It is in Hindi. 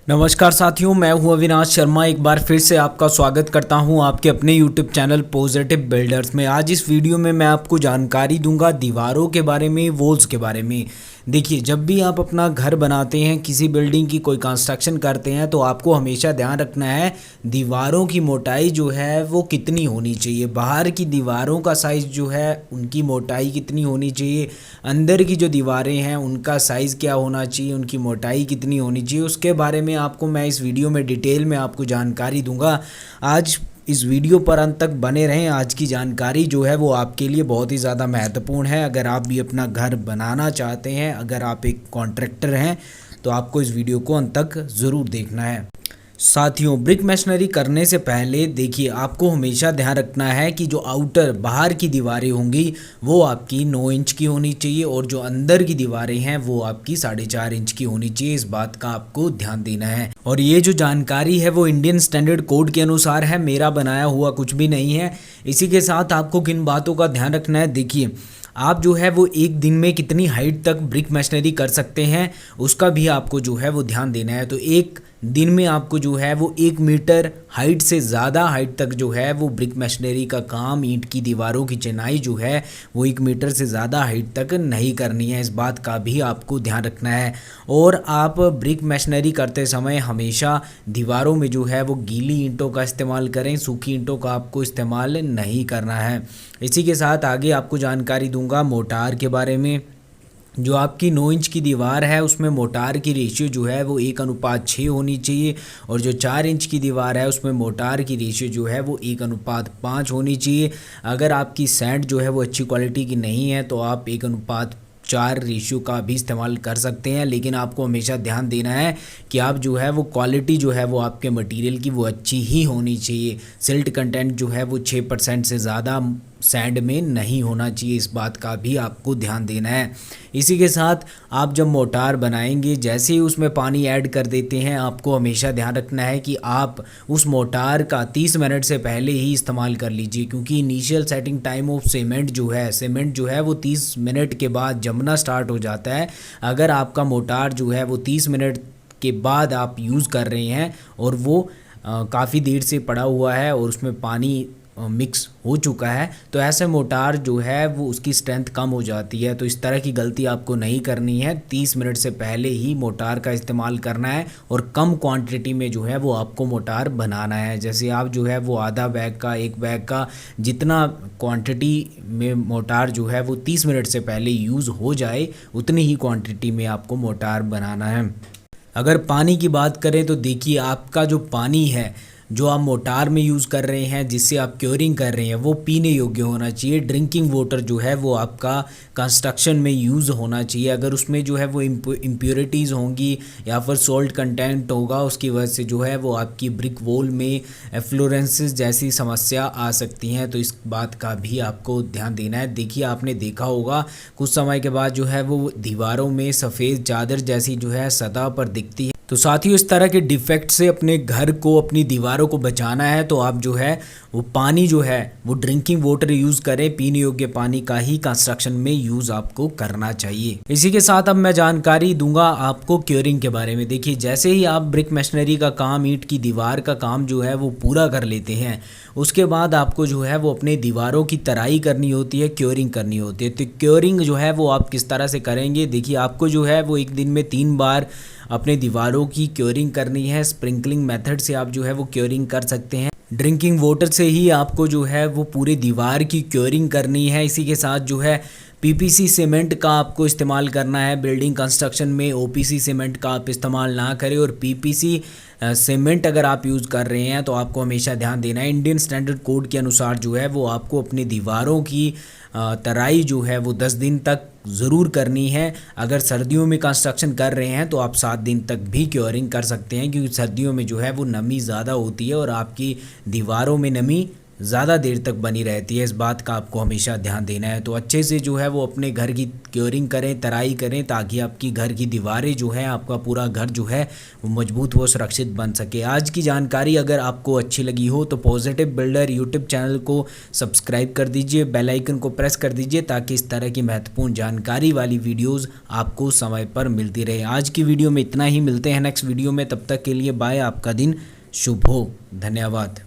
नमस्कार साथियों, मैं हूं अविनाश शर्मा। एक बार फिर से आपका स्वागत करता हूं आपके अपने यूट्यूब चैनल पॉजिटिव बिल्डर्स में। आज इस वीडियो में मैं आपको जानकारी दूंगा दीवारों के बारे में, वॉल्स के बारे में। देखिए, जब भी आप अपना घर बनाते हैं, किसी बिल्डिंग की कोई कंस्ट्रक्शन करते हैं, तो आपको हमेशा ध्यान रखना है दीवारों की मोटाई जो है वो कितनी होनी चाहिए। बाहर की दीवारों का साइज़ जो है उनकी मोटाई कितनी होनी चाहिए, अंदर की जो दीवारें हैं उनका साइज़ क्या होना चाहिए, उनकी मोटाई कितनी होनी चाहिए, उसके बारे में आपको मैं इस वीडियो में डिटेल में आपको जानकारी दूंगा। आज इस वीडियो पर अंत तक बने रहें। आज की जानकारी जो है वो आपके लिए बहुत ही ज़्यादा महत्वपूर्ण है। अगर आप भी अपना घर बनाना चाहते हैं, अगर आप एक कॉन्ट्रैक्टर हैं, तो आपको इस वीडियो को अंत तक ज़रूर देखना है। साथियों, ब्रिक मैसनरी करने से पहले देखिए, आपको हमेशा ध्यान रखना है कि जो आउटर बाहर की दीवारें होंगी वो आपकी 9 इंच की होनी चाहिए और जो अंदर की दीवारें हैं वो आपकी 4.5 इंच की होनी चाहिए। इस बात का आपको ध्यान देना है। और ये जो जानकारी है वो इंडियन स्टैंडर्ड कोड के अनुसार है, मेरा बनाया हुआ कुछ भी नहीं है। इसी के साथ आपको किन बातों का ध्यान रखना है, देखिए, आप जो है वो एक दिन में कितनी हाइट तक ब्रिक मैसनरी कर सकते हैं उसका भी आपको जो है वो ध्यान देना है। तो एक दिन में आपको जो है वो 1 मीटर हाइट से ज़्यादा हाइट तक जो है वो ब्रिक मैसनरी का काम, ईंट की दीवारों की चिनाई जो है वो 1 मीटर से ज़्यादा हाइट तक नहीं करनी है। इस बात का भी आपको ध्यान रखना है। और आप ब्रिक मैसनरी करते समय हमेशा दीवारों में जो है वो गीली ईंटों का इस्तेमाल करें, सूखी ईंटों का आपको इस्तेमाल नहीं करना है। इसी के साथ आगे आपको जानकारी दूंगा मोटार के बारे में। जो आपकी 9 इंच की दीवार है उसमें मोटार की रेशियो जो है वो 1:6 होनी चाहिए और जो 4 इंच की दीवार है उसमें मोटार की रेशियो जो है वो 1:5 होनी चाहिए। अगर आपकी सैंड जो है वो अच्छी क्वालिटी की नहीं है तो आप 1:4 रेशियो का भी इस्तेमाल कर सकते हैं, लेकिन आपको हमेशा ध्यान देना है कि आप जो है वो क्वालिटी जो है वो आपके मटेरियल की वो अच्छी ही होनी चाहिए। सिल्ट कंटेंट जो है वो 6% से ज़्यादा सैंड में नहीं होना चाहिए। इस बात का भी आपको ध्यान देना है। इसी के साथ आप जब मोटार बनाएंगे, जैसे ही उसमें पानी ऐड कर देते हैं, आपको हमेशा ध्यान रखना है कि आप उस मोटार का 30 मिनट से पहले ही इस्तेमाल कर लीजिए, क्योंकि initial setting time of cement जो है वो 30 मिनट के बाद जमना स्टार्ट हो जाता है। अगर आपका मोटार जो है वो 30 मिनट के बाद आप यूज़ कर रहे हैं और वो काफ़ी देर से पड़ा हुआ है और उसमें पानी मिक्स हो चुका है, तो ऐसे मोटार जो है वो उसकी स्ट्रेंथ कम हो जाती है। तो इस तरह की गलती आपको नहीं करनी है। 30 मिनट से पहले ही मोटार का इस्तेमाल करना है और कम क्वांटिटी में जो है वो आपको मोटार बनाना है। जैसे आप जो है वो आधा बैग का, 1 बैग का, जितना क्वांटिटी में मोटार जो है वो 30 मिनट से पहले यूज़ हो जाए उतनी ही क्वांटिटी में आपको मोटार बनाना है। अगर पानी की बात करें तो देखिए, आपका जो पानी है जो आप मोटार में यूज़ कर रहे हैं, जिससे आप क्योरिंग कर रहे हैं, वो पीने योग्य होना चाहिए। ड्रिंकिंग वाटर जो है वो आपका कंस्ट्रक्शन में यूज़ होना चाहिए। अगर उसमें जो है वो इम्प्योरिटीज़ होंगी या फिर सॉल्ट कंटेंट होगा, उसकी वजह से जो है वो आपकी ब्रिक वॉल में एफ्लोरेंसेस जैसी समस्या आ सकती हैं। तो इस बात का भी आपको ध्यान देना है। देखिए, आपने देखा होगा कुछ समय के बाद जो है वो दीवारों में सफ़ेद चादर जैसी जो है सतह पर दिखती है। तो साथियों, इस तरह के डिफेक्ट से अपने घर को, अपनी दीवारों को बचाना है तो आप जो है वो पानी जो है वो ड्रिंकिंग वाटर यूज़ करें। पीने योग्य पानी का ही कंस्ट्रक्शन में यूज़ आपको करना चाहिए। इसी के साथ अब मैं जानकारी दूंगा आपको क्योरिंग के बारे में। देखिए, जैसे ही आप ब्रिक मैसनरी का काम, ईंट की दीवार का काम जो है वो पूरा कर लेते हैं, उसके बाद आपको जो है वो अपने दीवारों की तराई करनी होती है, क्योरिंग करनी होती है। तो क्योरिंग जो है वो आप किस तरह से करेंगे, देखिए, आपको जो है वो एक दिन में 3 बार अपने दीवारों की क्योरिंग करनी है। स्प्रिंकलिंग मेथड से आप जो है वो क्योरिंग कर सकते हैं। ड्रिंकिंग वाटर से ही आपको जो है वो पूरे दीवार की क्योरिंग करनी है। इसी के साथ जो है पीपीसी सीमेंट का आपको इस्तेमाल करना है। बिल्डिंग कंस्ट्रक्शन में ओपीसी सीमेंट का आप इस्तेमाल ना करें। और पीपीसी सीमेंट अगर आप यूज़ कर रहे हैं तो आपको हमेशा ध्यान देना है, इंडियन स्टैंडर्ड कोड के अनुसार जो है वो आपको अपनी दीवारों की तराई जो है वो 10 दिन तक ज़रूर करनी है। अगर सर्दियों में कंस्ट्रक्शन कर रहे हैं तो आप 7 दिन तक भी क्योरिंग कर सकते हैं, क्योंकि सर्दियों में जो है वो नमी ज़्यादा होती है और आपकी दीवारों में नमी ज़्यादा देर तक बनी रहती है। इस बात का आपको हमेशा ध्यान देना है। तो अच्छे से जो है वो अपने घर की क्योरिंग करें, तराई करें, ताकि आपकी घर की दीवारें जो हैं, आपका पूरा घर जो है वो मजबूत व सुरक्षित बन सके। आज की जानकारी अगर आपको अच्छी लगी हो तो पॉजिटिव बिल्डर यूट्यूब चैनल को सब्सक्राइब कर दीजिए, बेल आइकन को प्रेस कर दीजिए, ताकि इस तरह की महत्वपूर्ण जानकारी वाली वीडियोज़ आपको समय पर मिलती रहे। आज की वीडियो में इतना ही, मिलते हैं नेक्स्ट वीडियो में। तब तक के लिए बाय। आपका दिन शुभ हो। धन्यवाद।